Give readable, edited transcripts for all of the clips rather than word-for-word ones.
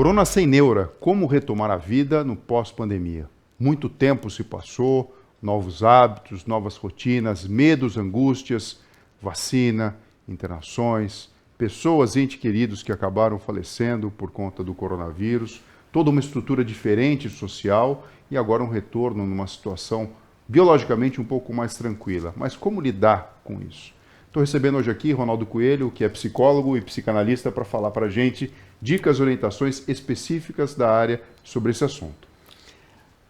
Corona sem neura, como retomar a vida no pós-pandemia? Muito tempo se passou, novos hábitos, novas rotinas, medos, angústias, vacina, internações, pessoas, entes queridos que acabaram falecendo por conta do coronavírus, toda uma estrutura diferente social e agora um retorno numa situação biologicamente um pouco mais tranquila. Mas como lidar com isso? Estou recebendo hoje aqui Ronaldo Coelho, que é psicólogo e psicanalista, para falar para a gente dicas e orientações específicas da área sobre esse assunto.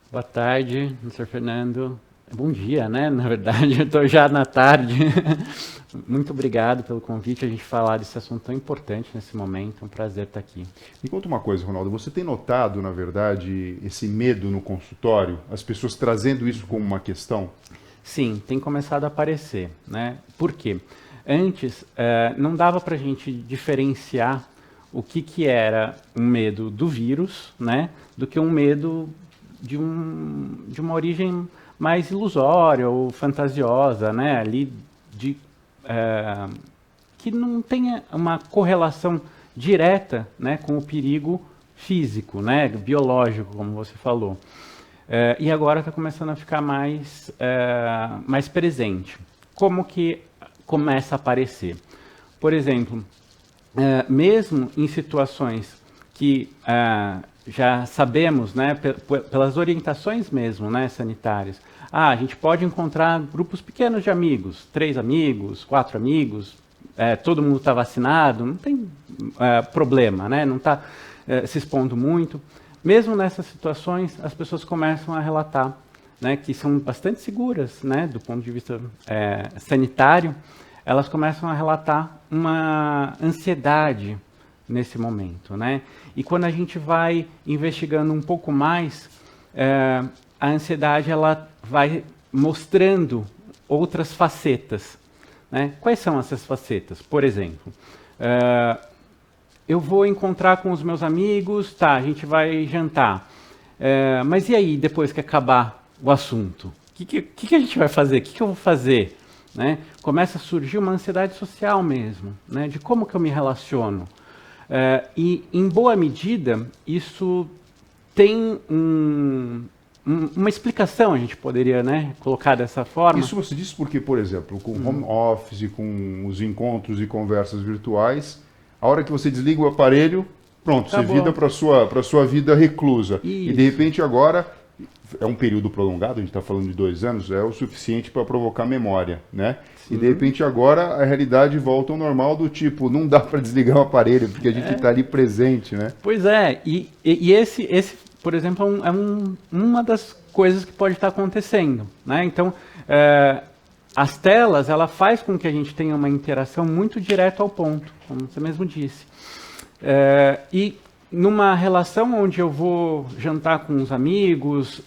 Boa tarde, Mr. Fernando. Bom dia, né? Na verdade, eu estou já na tarde. Muito obrigado pelo convite, a gente falar desse assunto tão importante nesse momento. É um prazer estar aqui. Me conta uma coisa, Ronaldo. Você tem notado, na verdade, esse medo no consultório? As pessoas trazendo isso como uma questão? Sim, tem começado a aparecer, né? Por quê? Antes, não dava para a gente diferenciar o que era um medo do vírus, né? Do que um medo de uma origem mais ilusória ou fantasiosa, né? Ali que não tenha uma correlação direta, né, com o perigo físico, né, biológico, como você falou. E agora está começando a ficar mais presente. Como que começa a aparecer? Por exemplo, mesmo em situações que já sabemos, né, pelas orientações mesmo, né, sanitárias, a gente pode encontrar grupos pequenos de amigos, 3 amigos, 4 amigos, todo mundo está vacinado, não tem problema, né, não está se expondo muito. Mesmo nessas situações, as pessoas começam a relatar, né, que são bastante seguras, né, do ponto de vista sanitário, elas começam a relatar uma ansiedade nesse momento, né? E quando a gente vai investigando um pouco mais, a ansiedade ela vai mostrando outras facetas, né? Quais são essas facetas? Por exemplo, eu vou encontrar com os meus amigos, tá, a gente vai jantar. Mas e aí, depois que acabar o assunto? O que a gente vai fazer? O que eu vou fazer? Né? Começa a surgir uma ansiedade social mesmo, né? De como que eu me relaciono. E, em boa medida, isso tem uma explicação, a gente poderia, né, colocar dessa forma. Isso você disse porque, por exemplo, com home office, com os encontros e conversas virtuais, a hora que você desliga o aparelho, pronto, você vida para a sua vida reclusa. Isso. E de repente agora, é um período prolongado, a gente está falando de 2 anos, é o suficiente para provocar memória, né? Sim. E de repente agora a realidade volta ao normal do tipo, não dá para desligar o aparelho, porque a gente está ali presente, né? Pois é, e esse, por exemplo, uma das coisas que pode estar acontecendo, né? Então, as telas, ela faz com que a gente tenha uma interação muito direta ao ponto, como você mesmo disse. E numa relação onde eu vou jantar com os amigos,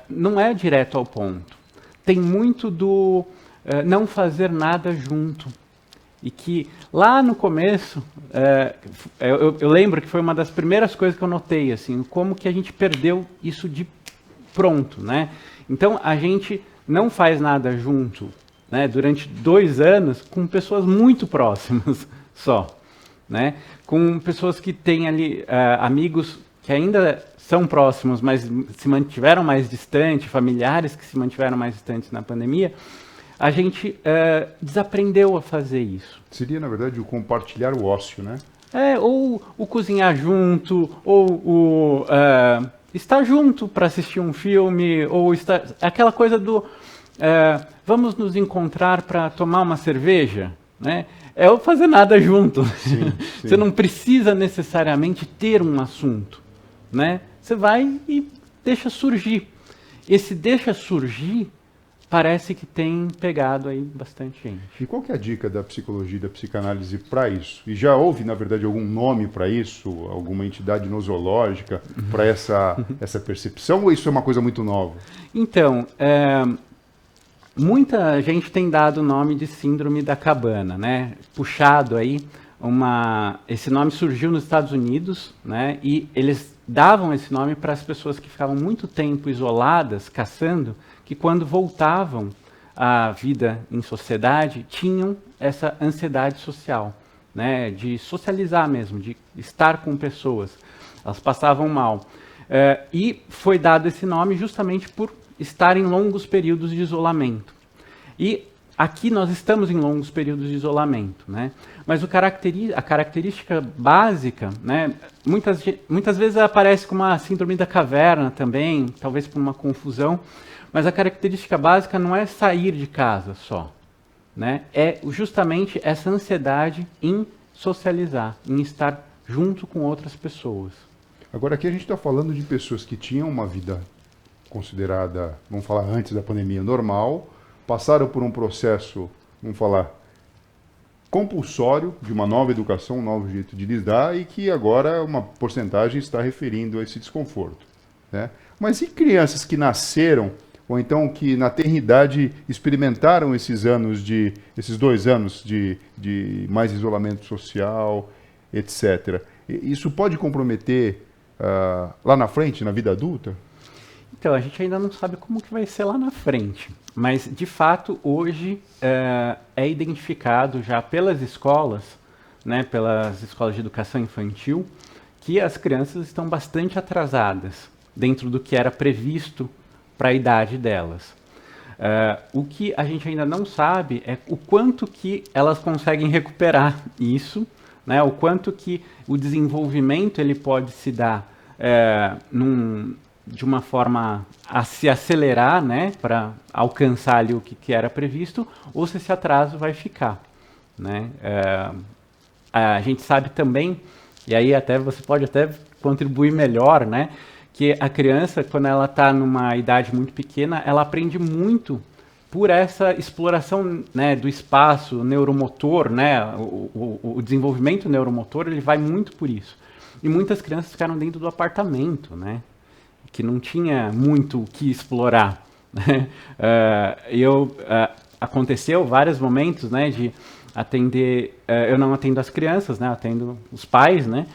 não é direto ao ponto. Tem muito do não fazer nada junto. E que lá no começo, eu lembro que foi uma das primeiras coisas que eu notei, assim, como que a gente perdeu isso de pronto, né? Então, a gente não faz nada junto, né, durante 2 anos com pessoas muito próximas só, né? Com pessoas que têm ali amigos que ainda são próximos, mas se mantiveram mais distantes, familiares que se mantiveram mais distantes na pandemia, a gente desaprendeu a fazer isso. Seria, na verdade, o compartilhar o ócio, né? Ou o cozinhar junto, ou o estar junto para assistir um filme, ou aquela coisa do vamos nos encontrar para tomar uma cerveja, né? É o fazer nada junto. Sim, sim. Você não precisa necessariamente ter um assunto, né? Você vai e deixa surgir. Esse deixa surgir parece que tem pegado aí bastante gente. E qual que é a dica da psicologia e da psicanálise para isso? E já houve, na verdade, algum nome para isso? Alguma entidade nosológica para essa percepção? Ou isso é uma coisa muito nova? Então, muita gente tem dado o nome de síndrome da cabana, né? Puxado aí, esse nome surgiu nos Estados Unidos, né? E eles davam esse nome para as pessoas que ficavam muito tempo isoladas, caçando, que quando voltavam à vida em sociedade, tinham essa ansiedade social, né? De socializar mesmo, de estar com pessoas. elas passavam mal. E foi dado esse nome justamente por estar em longos períodos de isolamento. E aqui nós estamos em longos períodos de isolamento, né? Mas a característica básica, né, muitas vezes aparece como a síndrome da caverna também, talvez por uma confusão, mas a característica básica não é sair de casa só, né? É justamente essa ansiedade em socializar, em estar junto com outras pessoas. Agora aqui a gente está falando de pessoas que tinham uma vida considerada, vamos falar antes da pandemia, normal, passaram por um processo, vamos falar, compulsório de uma nova educação, um novo jeito de lidar e que agora uma porcentagem está referindo a esse desconforto, né? Mas e crianças que nasceram ou então que na tenridade experimentaram esses 2 anos de mais isolamento social, etc. Isso pode comprometer lá na frente, na vida adulta? Então, a gente ainda não sabe como que vai ser lá na frente, mas de fato hoje é identificado já pelas escolas, né, pelas escolas de educação infantil, que as crianças estão bastante atrasadas dentro do que era previsto para a idade delas. O que a gente ainda não sabe é o quanto que elas conseguem recuperar isso, né, o quanto que o desenvolvimento ele pode se dar de uma forma a se acelerar, né, para alcançar ali o que era previsto, ou se esse atraso vai ficar, né? A gente sabe também, e aí até você pode até contribuir melhor, né, que a criança, quando ela está numa idade muito pequena, ela aprende muito por essa exploração, né, do espaço neuromotor, né, o desenvolvimento neuromotor, ele vai muito por isso. E muitas crianças ficaram dentro do apartamento, né, que não tinha muito o que explorar. Né? Aconteceu vários momentos, né, de atender, eu não atendo as crianças, né, atendo os pais, né,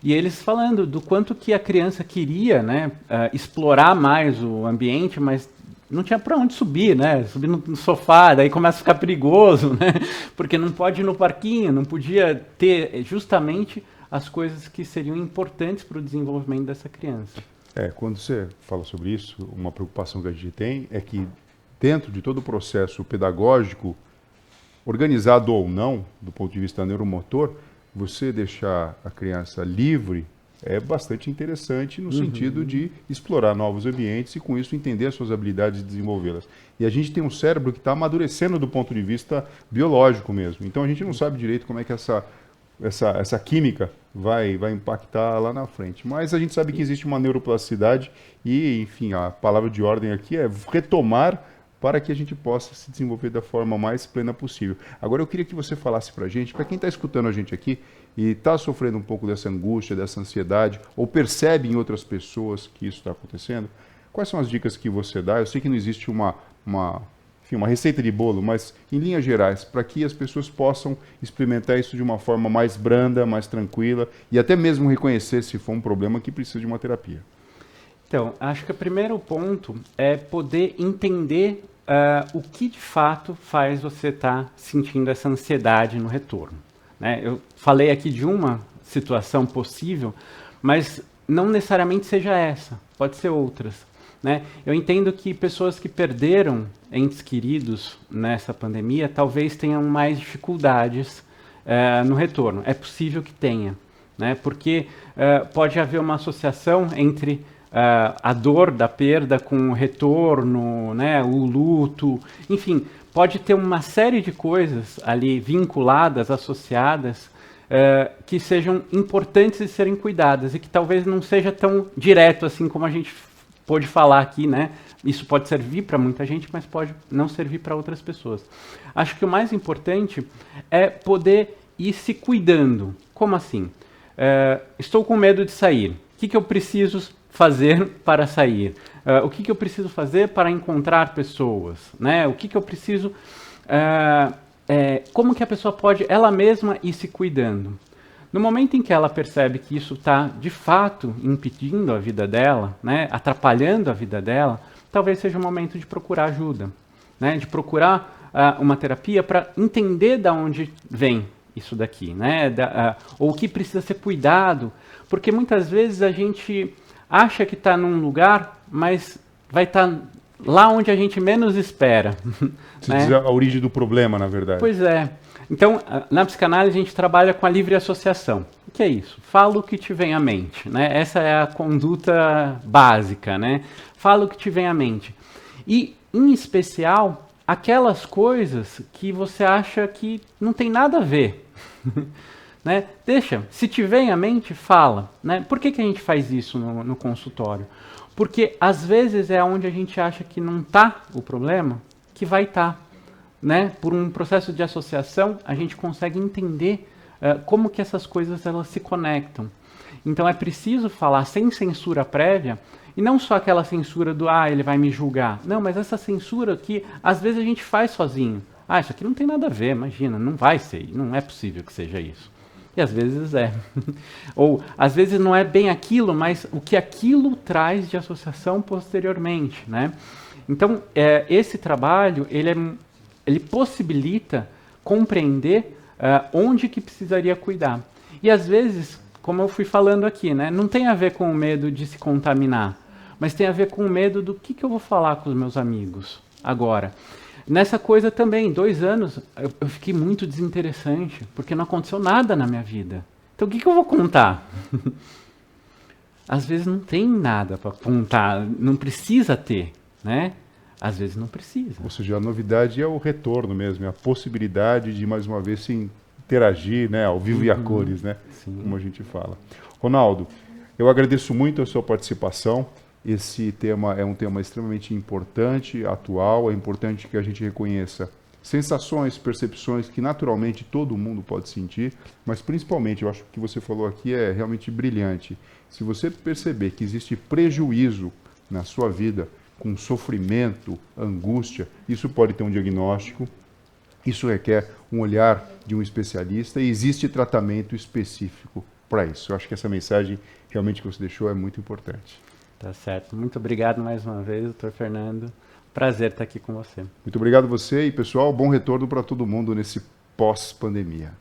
e eles falando do quanto que a criança queria, né, explorar mais o ambiente, mas não tinha para onde subir, né, subir no sofá, daí começa a ficar perigoso, né, porque não pode ir no parquinho, não podia ter justamente as coisas que seriam importantes para o desenvolvimento dessa criança. Quando você fala sobre isso, uma preocupação que a gente tem é que dentro de todo o processo pedagógico, organizado ou não, do ponto de vista neuromotor, você deixar a criança livre é bastante interessante no sentido de explorar novos ambientes e com isso entender as suas habilidades e desenvolvê-las. E a gente tem um cérebro que está amadurecendo do ponto de vista biológico mesmo. Então a gente não sabe direito como é que essa química vai impactar lá na frente. Mas a gente sabe que existe uma neuroplasticidade e, enfim, a palavra de ordem aqui é retomar para que a gente possa se desenvolver da forma mais plena possível. Agora eu queria que você falasse para a gente, para quem está escutando a gente aqui e está sofrendo um pouco dessa angústia, dessa ansiedade, ou percebe em outras pessoas que isso está acontecendo, quais são as dicas que você dá? Eu sei que não existe uma receita de bolo, mas em linhas gerais, para que as pessoas possam experimentar isso de uma forma mais branda, mais tranquila e até mesmo reconhecer se for um problema que precisa de uma terapia. Então, acho que o primeiro ponto é poder entender o que de fato faz você estar sentindo essa ansiedade no retorno. Né? Eu falei aqui de uma situação possível, mas não necessariamente seja essa, pode ser outras. Né? Eu entendo que pessoas que perderam entes queridos nessa pandemia talvez tenham mais dificuldades no retorno. É possível que tenha, né? Porque pode haver uma associação entre a dor da perda com o retorno, né? O luto, enfim, pode ter uma série de coisas ali vinculadas, associadas, que sejam importantes de serem cuidadas e que talvez não seja tão direto assim como a gente pode falar aqui, né? Isso pode servir para muita gente, mas pode não servir para outras pessoas. Acho que o mais importante é poder ir se cuidando. Como assim? Estou com medo de sair. O que eu preciso fazer para sair? O que eu preciso fazer para encontrar pessoas? Né? O que eu preciso... como que a pessoa pode, ela mesma, ir se cuidando? No momento em que ela percebe que isso está, de fato, impedindo a vida dela, né, atrapalhando a vida dela, talvez seja o momento de procurar ajuda, né, de procurar uma terapia para entender de onde vem isso daqui, né? Ou o que precisa ser cuidado, porque muitas vezes a gente acha que está num lugar, mas vai estar lá onde a gente menos espera. Você né? diz a origem do problema, na verdade. Pois é. Então, na psicanálise, a gente trabalha com a livre associação. O que é isso? Fala o que te vem à mente. Né? Essa é a conduta básica. Né? Fala o que te vem à mente. E, em especial, aquelas coisas que você acha que não tem nada a ver. né? Deixa, se te vem à mente, fala. Né? Por que a gente faz isso no consultório? Porque, às vezes, é onde a gente acha que não está o problema, que vai estar. Né? Por um processo de associação, a gente consegue entender como que essas coisas elas se conectam. Então é preciso falar sem censura prévia, e não só aquela censura do ele vai me julgar. Não, mas essa censura que às vezes a gente faz sozinho. Isso aqui não tem nada a ver, imagina, não vai ser, não é possível que seja isso. E às vezes é. Ou às vezes não é bem aquilo, mas o que aquilo traz de associação posteriormente. Né? Então esse trabalho, ele possibilita compreender onde que precisaria cuidar. E às vezes, como eu fui falando aqui, né, não tem a ver com o medo de se contaminar, mas tem a ver com o medo do que eu vou falar com os meus amigos agora. Nessa coisa também, 2 anos, eu fiquei muito desinteressante, porque não aconteceu nada na minha vida. Então o que eu vou contar? Às vezes não tem nada para contar, não precisa ter, né? Às vezes não precisa. Ou seja, a novidade é o retorno mesmo, é a possibilidade de, mais uma vez, se interagir, né, ao vivo e a cores, né, como a gente fala. Ronaldo, eu agradeço muito a sua participação. Esse tema é um tema extremamente importante, atual. É importante que a gente reconheça sensações, percepções que naturalmente todo mundo pode sentir, mas principalmente, eu acho que o que você falou aqui é realmente brilhante. Se você perceber que existe prejuízo na sua vida, com sofrimento, angústia, isso pode ter um diagnóstico, isso requer um olhar de um especialista e existe tratamento específico para isso. Eu acho que essa mensagem realmente que você deixou é muito importante. Tá certo. Muito obrigado mais uma vez, doutor Fernando. Prazer estar aqui com você. Muito obrigado a você e, pessoal, bom retorno para todo mundo nesse pós-pandemia.